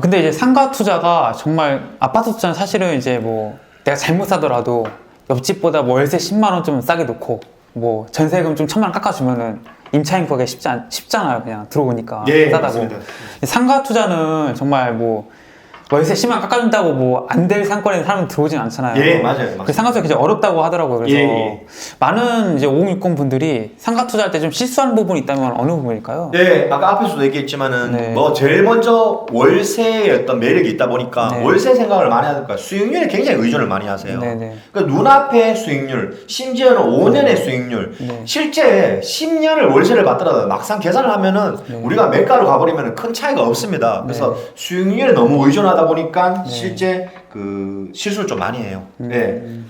근데 이제 상가 투자가 정말 아파트 투자는 사실은 이제 뭐 내가 잘못 사더라도 옆집보다 뭐 월세 10만 원 좀 싸게 놓고 뭐 전세금 좀 1,000만 원 깎아주면은 임차인 구하기 쉽잖아요. 그냥 들어오니까 싸다고. 맞습니다. 상가 투자는 정말 뭐 월세 10만 원 깎아준다고 뭐 안 될 상권에 사람은 들어오진 않잖아요. 예, 맞아요. 그 상가 투자 굉장히 어렵다고 하더라고요. 그래서 많은 이제 5060 분들이 상가 투자할 때 좀 실수하는 부분이 있다면 어느 부분일까요? 네, 아까 앞에서도 얘기했지만은 뭐 제일 먼저 월세의 어떤 매력이 있다 보니까 월세 생각을 많이 하니까 수익률에 굉장히 의존을 많이 하세요. 그러니까 눈앞에 수익률, 심지어는 5년의 수익률, 실제 10년을 월세를 받더라도 막상 계산을 하면은 우리가 매가로 가버리면 큰 차이가 없습니다. 그래서 수익률에 너무 의존하다 보니까 실제 그 실수를 좀 많이 해요.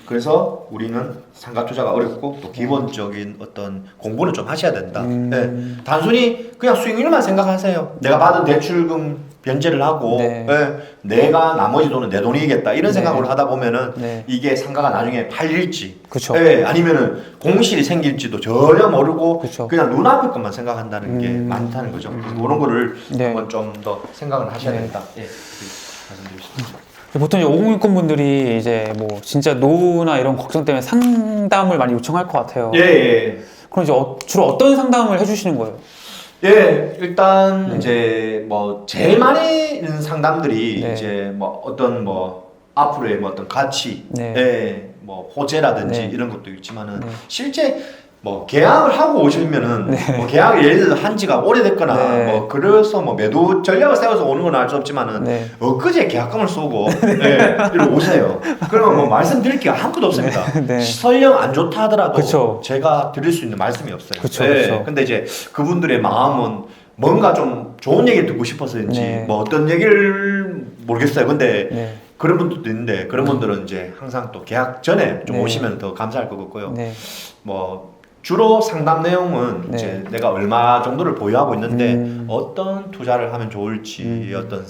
그래서 우리는 상가 투자가 어렵고 또 기본적인 어떤 공부는 좀 하셔야 된다. 단순히 그냥 수익률만 생각하세요. 내가 받은 대출금 변제를 하고 내가 나머지 돈은 내 돈이겠다 이런 생각으로 하다 보면은 이게 상가가 나중에 팔릴지 아니면은 공실이 생길지도 전혀 모르고 그냥 눈앞의 것만 생각한다는 게 많다는 거죠. 그런 거를 한번 좀 더 생각을 하셔야 된다. 말씀드리겠습니다. 보통 이제 5060 분들이 이제 뭐 진짜 노후나 이런 걱정 때문에 상담을 많이 요청할 것 같아요. 그럼 이제 주로 어떤 상담을 해주시는 거예요? 일단 이제 뭐 제일 많이 있는 상담들이 이제 뭐 어떤 뭐 앞으로의 뭐 어떤 가치, 뭐 호재라든지 이런 것도 있지만은 실제 뭐 계약을 하고 오시면은 뭐 계약을 예를 들어 한 지가 오래됐거나 뭐 그래서 뭐 매도 전략을 세워서 오는 건 알 수 없지만은 엊그제 계약금을 쏘고 이러고 오세요. 그러면 뭐 말씀드릴 게 아무것도 없습니다. 설령 안 좋다 하더라도 제가 드릴 수 있는 말씀이 없어요. 근데 이제 그분들의 마음은 뭔가 좀 좋은 얘기를 듣고 싶어서인지 뭐 어떤 얘기를 모르겠어요. 근데 그런 분들도 있는데 그런 분들은 이제 항상 또 계약 전에 좀 오시면 더 감사할 것 같고요. 뭐 주로 상담 내용은 이제 내가 얼마 정도를 보유하고 있는데 어떤 투자를 하면 좋을지 어떤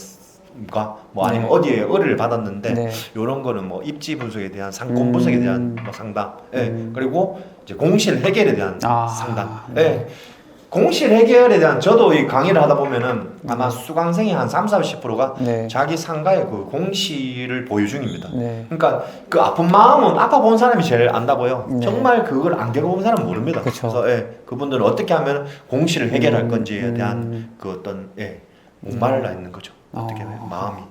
뭐 아니면 어디에 의뢰를 받았는데 이런 거는 뭐 입지 분석에 대한 상권 분석에 대한 뭐 상담 그리고 이제 공실 해결에 대한 상담 공실 해결에 대한 저도 이 강의를 하다 보면은 아마 수강생이 한 30-40%가 자기 상가의 그 공실을 보유 중입니다. 그러니까 그 아픈 마음은 아파 본 사람이 제일 안다고요. 정말 그걸 안 겪어본 사람은 모릅니다. 그래서 그분들은 어떻게 하면 공실을 해결할 건지에 대한 그 어떤 목말라 있는 거죠. 어떻게 하면 마음이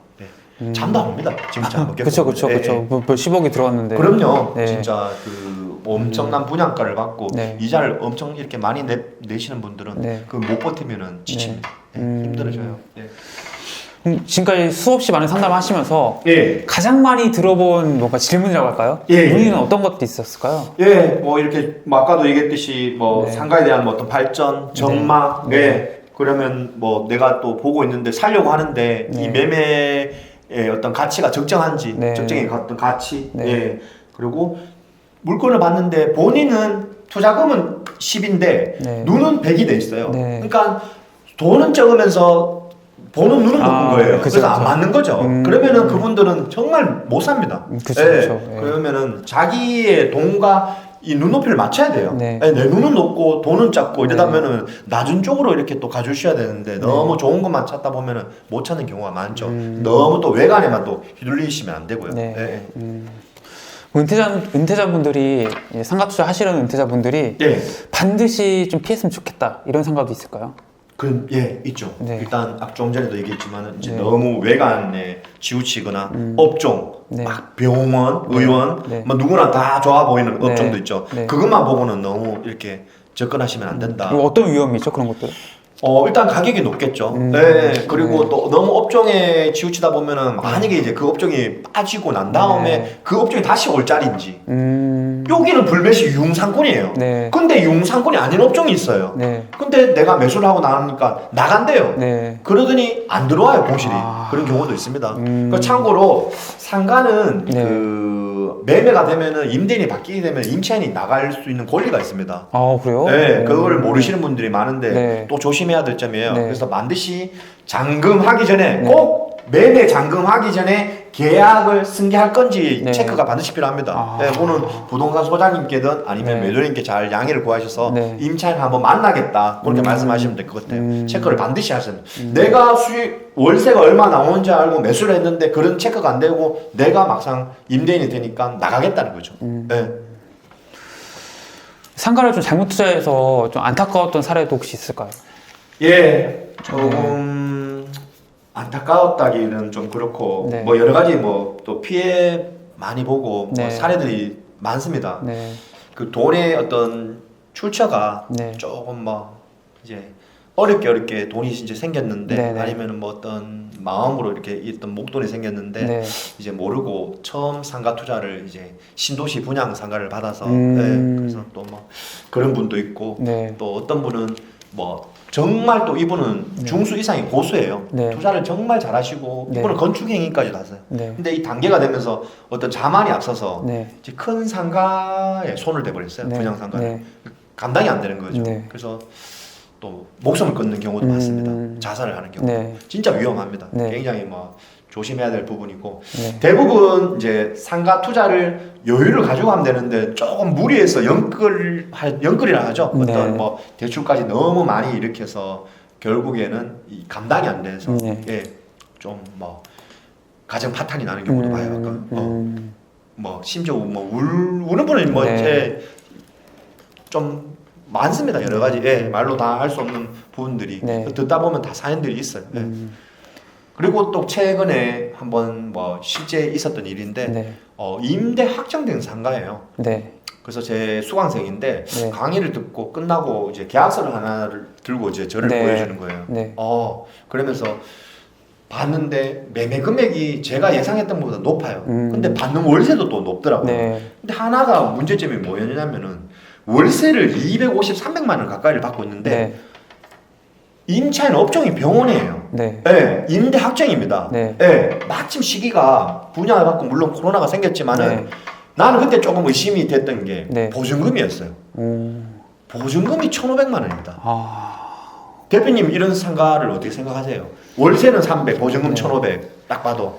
잠도 안 옵니다. 진짜. 그쵸. 10억이 들어왔는데. 그럼요. 진짜 그 엄청난 분양가를 받고 이자를 엄청 이렇게 많이 내시는 분들은 그 못 버티면은 지칩니다. 힘들어져요. 지금까지 수없이 많은 상담을 하시면서 가장 많이 들어본 뭔가 질문이라고 할까요? 문의는 어떤 것도 있었을까요? 뭐 이렇게 뭐 아까도 얘기했듯이 뭐 상가에 대한 뭐 어떤 발전, 전망, 그러면 뭐 내가 또 보고 있는데 살려고 하는데 이 매매의 어떤 가치가 적정한지, 적정의 어떤 가치, 그리고 물건을 봤는데 본인은 투자금은 10인데 눈은 100이 돼 있어요. 그러니까 돈은 적으면서 보는 눈은 높은 거예요. 그래서 안 맞는 거죠. 그러면은 그분들은 정말 못 삽니다. 그러면은 자기의 돈과 이 눈높이를 맞춰야 돼요. 내 눈은 높고 돈은 작고 이러다면은 낮은 쪽으로 이렇게 또 가주셔야 되는데 너무 좋은 것만 찾다 보면은 못 찾는 경우가 많죠. 너무 또 외관에만 또 휘둘리시면 안 되고요. 은퇴자분들이 상가 투자 하시려는 은퇴자분들이 반드시 좀 피했으면 좋겠다 이런 생각도 있을까요? 있죠. 일단 좀 전에도 얘기했지만 이제 너무 외관에 치우치거나 업종, 막 병원, 의원, 뭐 누구나 다 좋아 보이는 업종도 있죠. 그것만 보고는 너무 이렇게 접근하시면 안 된다. 어떤 위험이 있죠, 그런 것들? 일단 가격이 높겠죠. 그리고 또 너무 업종에 치우치다 보면은 만약에 이제 그 업종이 빠지고 난 다음에 그 업종이 다시 올 자리인지 여기는 불매시 융상권이에요. 근데 융상권이 아닌 업종이 있어요. 근데 내가 매수를 하고 나니까 나간대요. 그러더니 안 들어와요, 공실이. 그런 경우도 있습니다. 그 참고로 상가는 그 매매가 되면은 임대인이 바뀌게 되면 임차인이 나갈 수 있는 권리가 있습니다. 그래요? 그걸 모르시는 분들이 많은데 또 조심해야 될 점이에요. 그래서 반드시 잔금하기 전에 꼭 매매 잔금하기 전에 계약을 승계할 건지 네. 체크가 반드시 필요합니다. 아. 네, 그거는 부동산 소장님께든 아니면 네. 매도인께 잘 양해를 구하셔서 네. 임차인 한번 만나겠다 그렇게 말씀하시면 될 것 같아요. 체크를 반드시 하셔야 돼요. 음. 내가 수익 월세가 얼마 나오는지 알고 매수를 했는데 그런 체크가 안 되고 내가 막상 임대인이 되니까 나가겠다는 거죠. 네. 상가를 좀 잘못 투자해서 좀 안타까웠던 사례도 혹시 있을까요? 예, 조금 안타까웠다기는 좀 그렇고 네. 뭐 여러 가지 뭐 또 피해 많이 보고 네. 뭐 사례들이 많습니다. 네. 그 돈의 어떤 출처가 네. 조금 뭐 이제 어렵게 돈이 이제 생겼는데 네, 네. 아니면은 뭐 어떤 마음으로 이렇게 어떤 목돈이 생겼는데 네. 이제 모르고 처음 상가 투자를 이제 신도시 분양 상가를 받아서 음. 그래서 또 뭐 그런 분도 있고 네. 또 어떤 분은 뭐 정말 또 이분은 중수 이상의 고수예요. 네. 투자를 정말 잘하시고 네. 이분은 건축행위까지도 하세요. 네. 근데 이 단계가 되면서 어떤 자만이 앞서서 네. 이제 큰 상가에 손을 대버렸어요. 네. 분양 상가에 네. 감당이 안 되는 거죠. 네. 그래서 또 목숨을 끊는 경우도 많습니다. 자살을 하는 경우. 네. 진짜 위험합니다. 네. 굉장히 뭐 조심해야 될 부분이고 네. 대부분 이제 상가 투자를 여유를 가지고 하면 되는데 조금 무리해서 연끌이라 하죠. 어떤 네. 뭐 대출까지 너무 많이 일으켜서 결국에는 이 감당이 안 돼서 네. 예, 좀 뭐 가정 파탄이 나는 경우도 많아요. 뭐 심지어 뭐 우는 분은 뭐 네. 이제 좀 많습니다. 여러 가지 말로 다 할 수 없는 부분들이 네. 듣다 보면 다 사연들이 있어요. 그리고 또 최근에 한번 뭐 실제 있었던 일인데 네. 임대 확정된 상가예요. 네. 그래서 제 수강생인데 네. 강의를 듣고 끝나고 이제 계약서를 하나를 들고 이제 저를 네. 보여주는 거예요. 네. 그러면서 봤는데 매매 금액이 제가 예상했던 것보다 높아요. 근데 받는 월세도 또 높더라고요. 네. 근데 하나가 문제점이 뭐였냐면은 월세를 250, 300만 원 가까이를 받고 있는데 네. 임차인 업종이 병원이에요. 네. 네, 임대 확정입니다. 네. 네, 마침 시기가 분양을 받고 물론 코로나가 생겼지만은 네. 나는 그때 조금 의심이 됐던 게 네. 보증금이었어요. 보증금이 1,500만 원입니다. 아. 대표님 이런 상가를 어떻게 생각하세요? 월세는 300, 보증금 네. 1,500 딱 봐도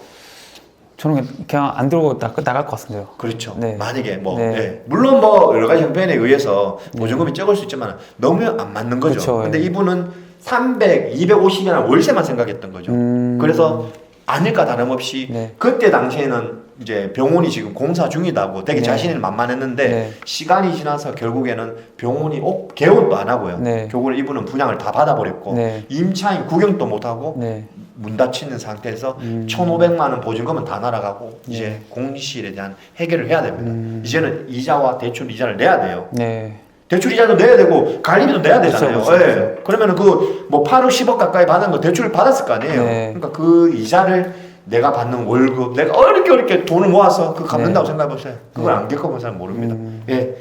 저는 그냥 안 들고 나갈 것 같은데요. 그렇죠. 네. 만약에 뭐 네. 예. 물론 뭐 여러 가지 형편에 의해서 보증금이 적을 수 있지만 너무 안 맞는 거죠. 그쵸, 근데 예. 이분은 300, 250이나 월세만 생각했던 거죠. 그래서 아닐까 다름없이 네. 그때 당시에는 이제 병원이 지금 공사 중이다고 되게 네. 자신이 만만했는데 네. 시간이 지나서 결국에는 병원이 개원도 안 하고요. 네. 결국은 이분은 분양을 다 받아버렸고 네. 임차인 구경도 못 하고 네. 문 닫히는 상태에서 1,500만 원 보증금은 다 날아가고 이제 공실에 대한 해결을 해야 됩니다. 이제는 이자와 대출 이자를 내야 돼요. 네. 대출 이자도 내야 되고 관리비도 내야 되잖아요. 그렇죠, 그렇죠. 예. 그러면은 그 뭐 8억 10억 가까이 받은 거 대출을 받았을 거 아니에요. 네. 그러니까 그 이자를 내가 받는 월급 내가 어렵게 돈을 모아서 그 갚는다고 생각해 보세요. 그걸 안 겪어본 사람 모릅니다. 예.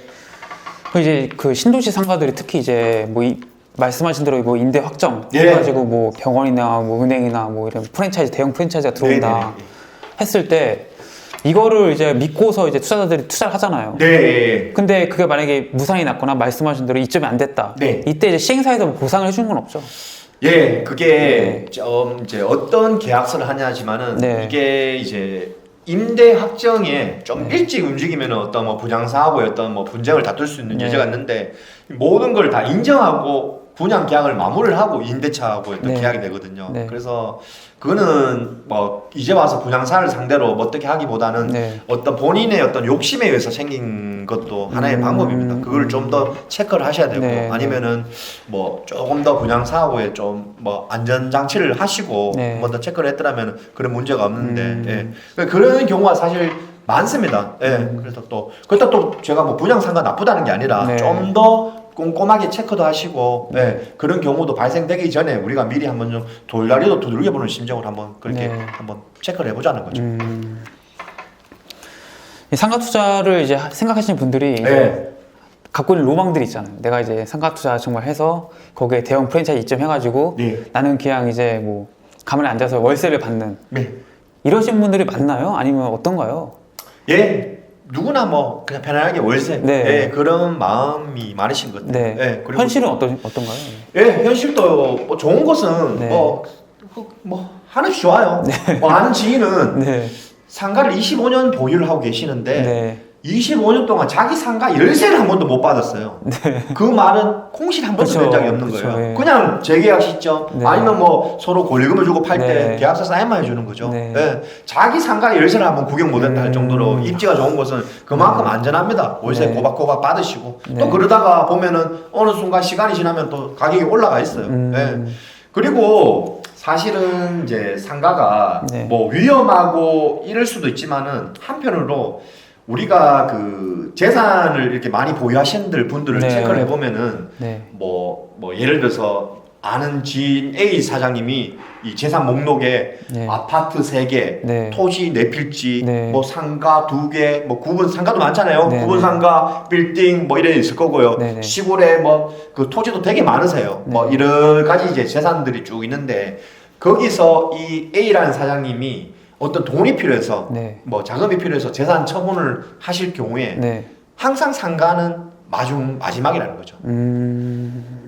그 이제 그 신도시 상가들이 특히 이제 뭐 말씀하신 대로 뭐 임대 확정 예. 해가지고 뭐 병원이나 뭐 은행이나 뭐 이런 프랜차이즈 대형 프랜차이즈가 들어온다 네네네. 했을 때 이거를 이제 믿고서 이제 투자자들이 투자를 하잖아요. 네. 근데 그게 만약에 무상이 났거나 말씀하신 대로 이점이 안 됐다. 네. 이때 이제 시행사에서 뭐 보상을 해주는 건 없죠. 예, 그게 네. 좀 이제 어떤 계약서를 하냐지만은 네. 이게 이제 임대 확정에 좀 일찍 움직이면 어떤 뭐 분양사하고의 어떤 뭐 분쟁을 다툴 수 있는 네. 여지가 있는데 모든 걸 다 인정하고 분양 계약을 마무리를 하고 임대차하고 어떤 네. 계약이 되거든요. 네. 그래서 그거는 뭐 이제 와서 분양사를 상대로 뭐 어떻게 하기보다는 네. 어떤 본인의 어떤 욕심에 의해서 생긴 것도 하나의 방법입니다. 그걸 좀 더 체크를 하셔야 되고 네. 아니면은 뭐 조금 더 분양사하고에 좀 뭐 안전장치를 하시고 네. 한 번 더 체크를 했더라면 그런 문제가 없는데 예. 그러니까 그런 경우가 사실 많습니다. 예. 그래서 또 그렇다 또 제가 뭐 분양상가 나쁘다는 게 아니라 네. 좀 더 꼼꼼하게 체크도 하시고 예. 그런 경우도 발생되기 전에 우리가 미리 한번 좀 돌다리도 두들겨보는 심정으로 한번 그렇게 네. 한번 체크를 해보자는 거죠. 이 상가 투자를 이제 생각하시는 분들이 이제 네. 갖고 있는 로망들이 있잖아요. 내가 이제 상가 투자 정말 해서 거기에 대형 프랜차이즈 입점해가지고 네. 나는 그냥 이제 뭐 가만히 앉아서 월세를 받는 네. 이러신 분들이 많나요? 아니면 어떤가요? 예. 누구나 뭐 그냥 편안하게 월세 네. 예, 그런 마음이 많으신 것 같아요. 네. 예, 그리고 현실은 어떤가요? 예, 현실도 뭐 좋은 것은 네. 뭐 하나씩 좋아요. 아는 지인은 네. 상가를 25년 보유를 하고 계시는데 네. 25년 동안 자기 상가 열쇠를 한 번도 못 받았어요. 그 말은 공실 한 번도 그쵸, 낸 적이 없는 그쵸, 거예요. 예. 그냥 재계약 시점 네. 아니면 뭐 서로 권리금을 주고 팔 때 네. 계약서 사인만 해주는 거죠. 네. 예. 자기 상가 열쇠를 한번 구경 못했다 할 정도로 입지가 좋은 곳은 그만큼 안전합니다. 월세 네. 꼬박꼬박 받으시고 네. 또 그러다가 보면은 어느 순간 시간이 지나면 또 가격이 올라가 있어요. 예. 그리고 사실은 이제 상가가 네. 뭐 위험하고 이럴 수도 있지만은 한편으로 우리가 그 재산을 이렇게 많이 보유하신 분들을 네. 체크를 해보면은 네. 뭐 예를 들어서 아는 지인 A 사장님이 이 재산 목록에 네. 아파트 3개, 네. 토지 4필지, 네. 뭐 상가 2개, 뭐 구분 상가도 많잖아요. 네. 구분 상가, 빌딩 뭐 이래 있을 거고요. 네. 네. 시골에 뭐 그 토지도 되게 많으세요. 네. 뭐 여러 가지 이제 재산들이 쭉 있는데 거기서 이 A라는 사장님이 어떤 돈이 필요해서 네. 뭐 자금이 필요해서 재산 처분을 하실 경우에 네. 항상 상가는 마지막이라는 거죠.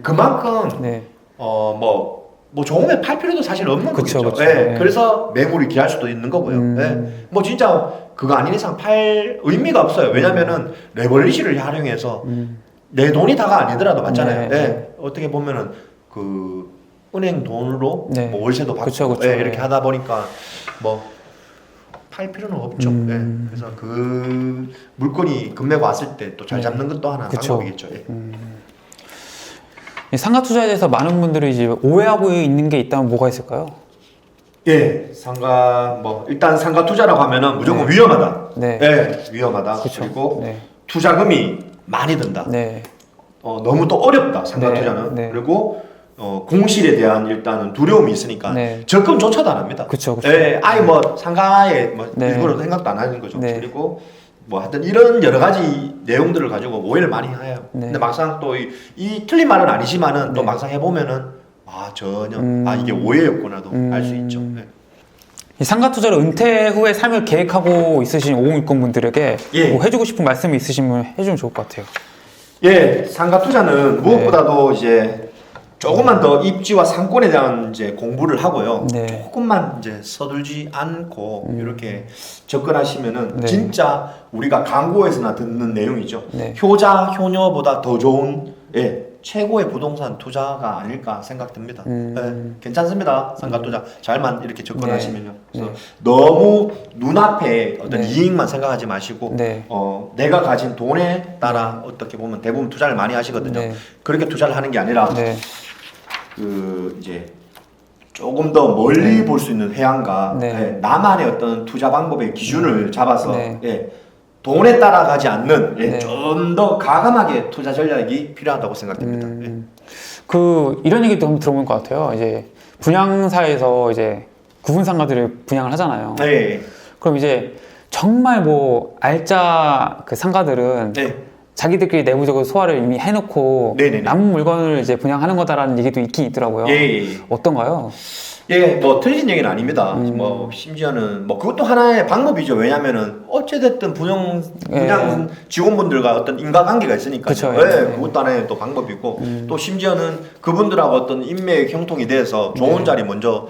그만큼 네. 뭐 좋으면 팔 필요도 사실 없는 그쵸, 거겠죠. 그쵸. 예, 네. 그래서 매물이 귀할 수도 있는 거고요. 예. 뭐 진짜 그거 아닌 이상 팔 의미가 없어요. 왜냐면은 레버리지를 활용해서 내 돈이 다가 아니더라도 맞잖아요. 네. 예. 어떻게 보면은 그 은행 돈으로 네. 뭐 월세도 받고 그쵸, 그쵸. 예, 이렇게 네. 하다 보니까 뭐 팔 필요는 없죠. 예. 그래서 그 물건이 금매가 왔을 때 또 잘 잡는 것도 하나 그쵸. 방법이겠죠. 예. 이 상가 투자에 대해서 많은 분들이 이제 오해하고 있는 게 있다면 뭐가 있을까요? 예, 상가 뭐 일단 상가 투자라고 하면은 무조건 위험하다. 네. 예, 위험하다. 그쵸. 그리고 네. 투자금이 많이 든다. 네. 너무 또 어렵다 상가 네. 투자는. 네. 그리고 공실에 대한 일단은 두려움이 있으니까 네. 접근조차도 안 합니다. 그쵸, 그쵸. 예, 아예 뭐 상가에 뭐 네. 일부러 생각도 안 하는 거죠. 네. 그리고 뭐 하여튼 이런 여러 가지 내용들을 가지고 오해를 많이 해요. 네. 근데 막상 또 이 틀린 말은 아니지만은 또 네. 막상 해보면은 전혀 이게 오해였구나도 알 수 있죠. 네. 이 상가 투자를 은퇴 후에 삶을 계획하고 있으신 5060 분들에게 예. 뭐 해주고 싶은 말씀이 있으시면 해주면 좋을 것 같아요. 예, 상가 투자는 무엇보다도 이제 조금만 더 입지와 상권에 대한 이제 공부를 하고요. 네. 조금만 이제 서둘지 않고 이렇게 접근하시면은 네. 진짜 우리가 광고에서나 듣는 내용이죠. 네. 효자, 효녀보다 더 좋은 최고의 부동산 투자가 아닐까 생각됩니다. 괜찮습니다. 상가 투자 잘만 이렇게 접근하시면요. 그래서 너무 눈앞에 어떤 네. 이익만 생각하지 마시고 네. 내가 가진 돈에 따라 어떻게 보면 대부분 투자를 많이 하시거든요. 네. 그렇게 투자를 하는 게 아니라 네. 그 이제 조금 더 멀리 볼 수 있는 해안가 네. 나만의 어떤 투자 방법의 기준을 잡아서 네. 돈에 따라가지 않는 네. 좀 더 가감하게 투자 전략이 필요하다고 생각됩니다. 이런 얘기도 한번 들어본 것 같아요. 이제 분양사에서 이제 구분 상가들을 분양을 하잖아요. 네. 그럼 이제 정말 뭐 알짜 그 상가들은 네. 자기들끼리 내부적으로 소화를 이미 해놓고 네네네. 남은 물건을 이제 분양하는 거다라는 얘기도 있긴 있더라고요. 예. 어떤가요? 예, 뭐 틀린 얘기는 아닙니다. 뭐 심지어는 뭐 그것도 하나의 방법이죠. 왜냐면은 어찌됐든 분양 직원분들과 어떤 인과관계가 있으니까요. 그쵸, 예, 예. 그것도 하나의 또 방법이고 또 심지어는 그분들하고 어떤 인맥 형통이 돼서 좋은 자리 먼저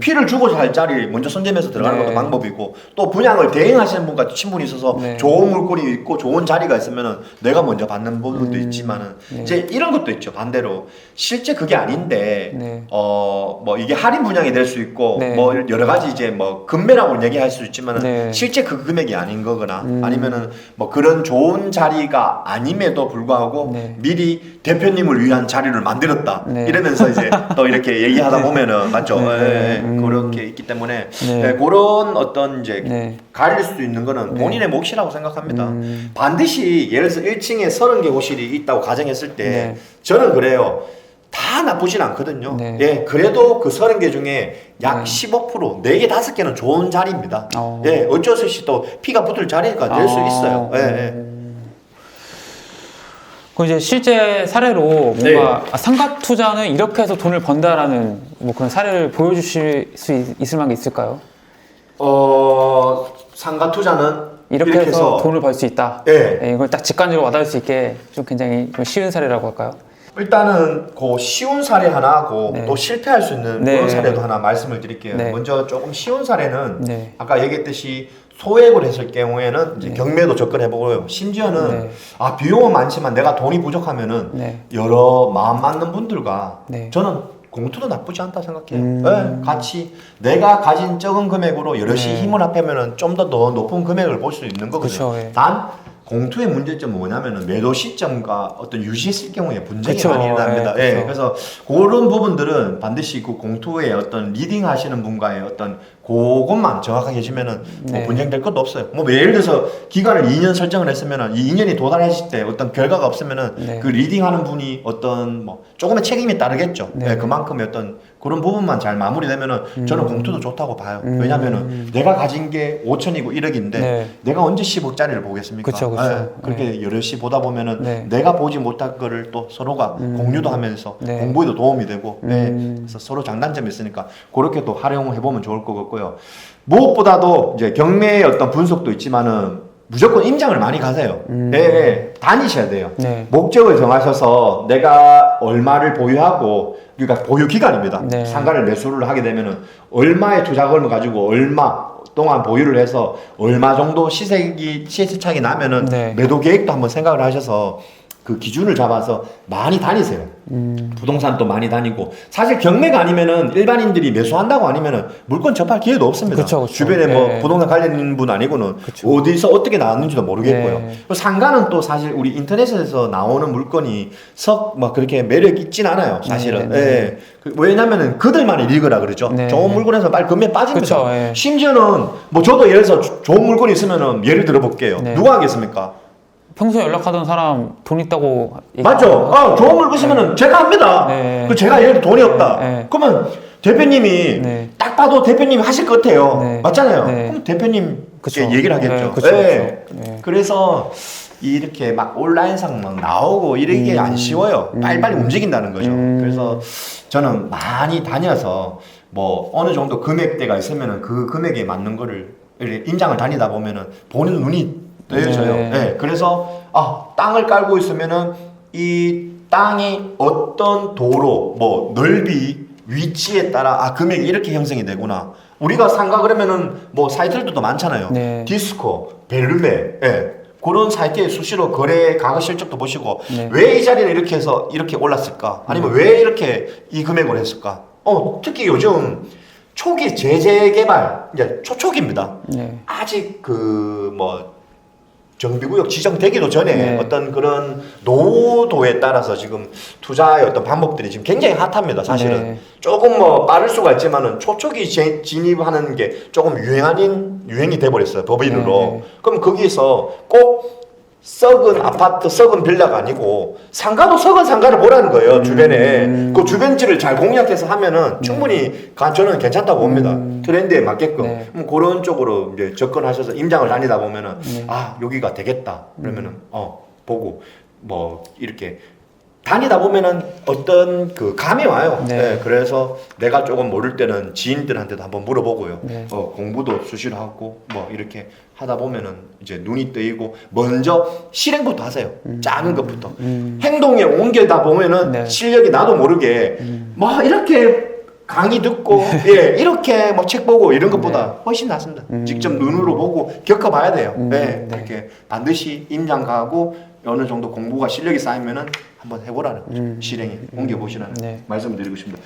피를 주고 살 자리 먼저 선점해서 들어가는 네. 것도 방법이고 또 분양을 대행하시는 분과 친분이 있어서 네. 좋은 물건이 있고 좋은 자리가 있으면은 내가 먼저 받는 부분도 있지만은 이제 이런 것도 있죠. 반대로 실제 그게 아닌데 네. 뭐 이게 할인 분양이 될 수 있고 네. 뭐 여러 가지 이제 뭐 금매라고 얘기할 수 있지만 네. 실제 그 금액이 아닌 거거나 아니면은 뭐 그런 좋은 자리가 아님에도 불구하고 네. 미리 대표님을 위한 자리를 만들었다 네. 이러면서 이제 또 이렇게 얘기하다 보면은 맞죠. 네. 그렇게 있기 때문에 네. 그런 어떤 이제 네. 가릴 수 있는 거는 본인의 몫이라고 생각합니다. 반드시 예를 들어서 1층에 30개 호실이 있다고 가정했을 때 네. 저는 그래요. 다 나쁘진 않거든요. 네. 예, 그래도 그 30개 중에 약 네. 15%, 4개, 5개는 좋은 자리입니다. 어. 예, 어쩔 수 없이 또 피가 붙을 자리가 될 수 있어요. 예. 그럼 이제 실제 사례로 뭔가 상가 투자는 이렇게 해서 돈을 번다라는 뭐 그런 사례를 보여주실 수 있을 만한 게 있을까요? 상가 투자는 이렇게 해서 돈을 벌 수 있다. 예. 네, 이걸 딱 직관적으로 와닿을 수 있게 좀 굉장히 좀 쉬운 사례라고 할까요? 일단은 그 쉬운 사례 하나 하고 네. 또 실패할 수 있는 네. 그런 사례도 하나 말씀을 드릴게요. 네. 먼저 조금 쉬운 사례는 네. 아까 얘기했듯이 소액을 했을 경우에는 이제 네. 경매도 접근해보고요. 심지어는 네. 비용은 많지만 내가 돈이 부족하면은 네. 여러 마음 맞는 분들과 네. 저는 공투도 나쁘지 않다 생각해요. 네, 같이 내가 가진 적은 금액으로 여럿이 네. 힘을 합하면은 좀 더 높은 금액을 볼 수 있는 거거든요. 그쵸, 예. 단 공투의 문제점은 뭐냐면은 매도 시점과 어떤 유지했을 경우에 분쟁이 그쵸, 많이 납니다. 예, 예, 그쵸. 그래서 그런 부분들은 반드시 그 공투의 어떤 리딩 하시는 분과의 어떤 그것만 정확하게 해주면은 뭐 네. 분쟁될 것도 없어요. 뭐 예를 들어서 기간을 2년 설정을 했으면은 이 2년이 도달했을 때 어떤 결과가 없으면은 네. 그 리딩하는 분이 어떤 뭐 조금의 책임이 따르겠죠. 네. 예, 그만큼의 어떤 그런 부분만 잘 마무리되면은 저는 공투도 좋다고 봐요. 왜냐면은 내가 가진 게 5천이고 1억인데 네. 내가 언제 10억짜리를 보겠습니까? 그쵸, 그쵸. 예, 그렇게 여럿이 보다 보면은 네. 내가 보지 못할 거를 또 서로가 공유도 하면서 네. 공부에도 도움이 되고 예, 그래서 서로 장단점이 있으니까 그렇게 또 활용해 보면 좋을 것 같고요. 무엇보다도 이제 경매의 어떤 분석도 있지만은 무조건 임장을 많이 가세요. 예, 예, 다니셔야 돼요. 네. 목적을 정하셔서 내가 얼마를 보유하고 그러니까 보유 기간입니다. 네. 상가를 매수를 하게 되면은 얼마의 투자금을 가지고 얼마 동안 보유를 해서 얼마 정도 시세차익이 나면은 네. 매도 계획도 한번 생각을 하셔서 그 기준을 잡아서 많이 다니세요. 부동산도 많이 다니고 사실 경매가 아니면은 일반인들이 매수한다고 아니면은 물건 접할 기회도 없습니다. 그쵸, 그쵸. 주변에 뭐 네. 부동산 관련 분 아니고는 그쵸. 어디서 어떻게 나왔는지도 모르겠고요. 네. 또 상가는 또 사실 우리 인터넷에서 나오는 물건이 석 막 그렇게 매력 있진 않아요. 사실은. 네, 네. 예. 왜냐면은 그들만의 리그라 그러죠. 네. 좋은 물건에서 빨리 금매 빠집니다. 그쵸, 예. 심지어는 뭐 저도 예를 들어서 좋은 물건이 있으면은 예를 들어 볼게요. 네. 누가 하겠습니까? 평소에 연락하던 사람 돈 있다고 맞죠? 좋은 물건 있으면은 제가 합니다. 네. 그 제가 예를 들어 돈이 없다. 네. 그러면 대표님이 네. 딱 봐도 대표님이 하실 것 같아요. 네. 맞잖아요. 네. 그럼 대표님께 그쵸. 얘기를 하겠죠. 네, 그쵸, 예. 그쵸. 네. 그래서 이렇게 막 온라인상 막 나오고 이런 게 안 쉬워요. 빨리빨리 움직인다는 거죠. 그래서 저는 많이 다녀서 뭐 어느 정도 금액대가 있으면은 그 금액에 맞는 거를 이렇게 임장을 다니다 보면은 보는 눈이 뜨여져요. 네. 네. 그래서 땅을 깔고 있으면은 이 땅이 어떤 도로, 뭐 넓이, 위치에 따라 금액이 이렇게 형성이 되구나. 우리가 상가 그러면은 뭐 사이트들도 많잖아요. 네. 디스코, 벨루메, 예. 그런 사이트에 수시로 거래 가격 실적도 보시고 네. 왜 이 자리를 이렇게 해서 이렇게 올랐을까? 아니면 왜 이렇게 이 금액을 했을까? 특히 요즘 초기 재개발 이제 초초기입니다. 네. 아직 그 뭐 정비구역 지정되기도 전에 네. 어떤 그런 노도에 따라서 지금 투자의 어떤 방법들이 지금 굉장히 핫합니다. 사실은 네. 조금 뭐 빠를 수가 있지만은 초초기 진입하는 게 조금 유행이 돼버렸어요. 법인으로. 네. 그럼 거기서 꼭 썩은 아파트, 썩은 빌라가 아니고 상가도 썩은 상가를 보라는 거예요. 주변에 그 주변지를 잘 공략해서 하면은 충분히 저는 괜찮다고 봅니다. 트렌드에 맞게끔. 네. 그런 쪽으로 이제 접근하셔서 임장을 다니다 보면은 여기가 되겠다. 그러면은 보고 뭐 이렇게 다니다 보면은 어떤 그 감이 와요. 네. 네, 그래서 내가 조금 모를 때는 지인들한테도 한번 물어보고요. 네. 공부도 수시로 하고 뭐 이렇게 하다 보면은 이제 눈이 뜨이고 먼저 실행부터 하세요. 작은 것부터. 행동에 옮겨다 보면은 네. 실력이 나도 모르게 뭐 이렇게 강의 듣고 예 이렇게 뭐 책 보고 이런 것보다 훨씬 낫습니다. 직접 눈으로 보고 겪어봐야 돼요. 네, 네. 이렇게 반드시 임장 가고 어느 정도 공부가 실력이 쌓이면은 한번 해보라는 거죠. 실행에 옮겨보시라는 네. 말씀을 드리고 싶습니다.